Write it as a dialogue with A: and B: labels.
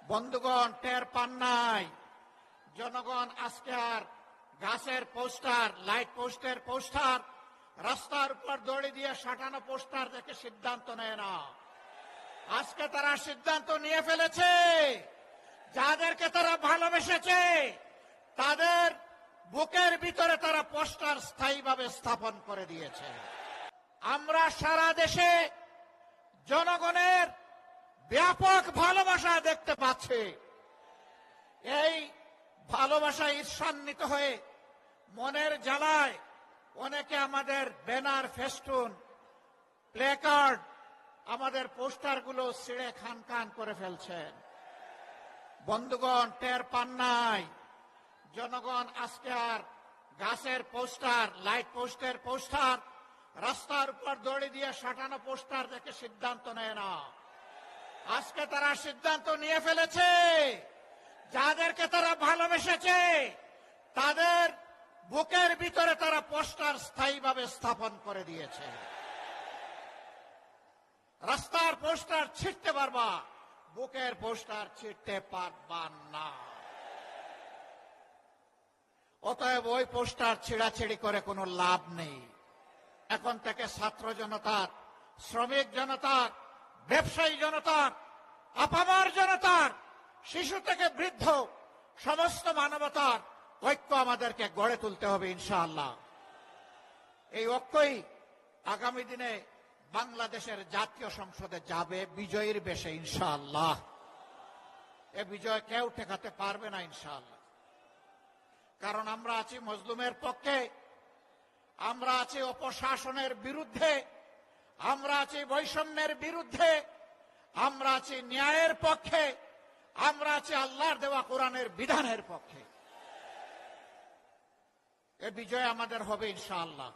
A: বন্ধুগণ, টের পান নাই জনগণ আজকে আর গাছের পোস্টার, লাইট পোস্টের পোস্টার, রাস্তার উপর দড়ি দিয়ে সাঁটানো পোস্টার দেখে সিদ্ধান্ত নেয় না। আজকে তারা সিদ্ধান্ত নিয়ে ফেলেছে, যাদেরকে তারা ভালোবেসেছে তাদের বুকের ভিতরে তারা পোস্টার স্থায়ীভাবে স্থাপন করে দিয়েছে। আমরা সারা দেশে জনগণের ব্যাপক ভালোবাসা দেখতে পাচ্ছি। এই ভালোবাসায় ঈর্ষান্বিত হয়ে মনের জ্বালায় অনেকে আমাদের ব্যানার, ফেস্টুন, প্লেকার্ড, আমাদের পোস্টারগুলো ছিঁড়ে খান খান করে ফেলছেন। বন্ধুগণ, টের পান নাই জনগণ আজকে আর গাছের পোস্টার, লাইট পোস্টের পোস্টার, রাস্তার উপর দড়ি দিয়ে সাঁটানো পোস্টার দেখে সিদ্ধান্ত নেয় না। আজকে তারা সিদ্ধান্ত নিয়ে ফেলেছে, যাদেরকে তারা ভালোবেসেছে তাদের বুকের ভিতরে তারা পোস্টার স্থায়ীভাবে স্থাপন করে দিয়েছে। রাস্তার পোস্টার ছিঁড়তে পারবা, বুকের পোস্টার ছিঁড়তে পারবা না। অতএব ওই পোস্টার ছিঁড়াছিঁড়ি করে কোনো লাভ নেই। এখন থেকে ছাত্র জনতার, শ্রমিক জনতার, ব্যবসায়ী জনতার, আপামর জনতার, শিশু থেকে বৃদ্ধ সমস্ত মানবতার ঐক্য আমাদেরকে গড়ে তুলতে হবে ইনশাআল্লাহ। এই ঐক্যই আগামী দিনে বাংলাদেশের জাতীয় সংসদে যাবে বিজয়ীর বেশে ইনশাআল্লাহ। এ বিজয় কেউ ঠেকাতে পারবে না ইনশাআল্লাহ। কারণ আমরা আছি মজলুমের পক্ষে, আমরা আছি অপশাসনের বিরুদ্ধে, আমরা আছি বৈষম্যের বিরুদ্ধে, আমরা আছি ন্যায়ের পক্ষে, আমরা আছি আল্লাহর দেওয়া কোরআনের বিধানের পক্ষে। এ বিজয় আমাদের হবে ইনশাআল্লাহ।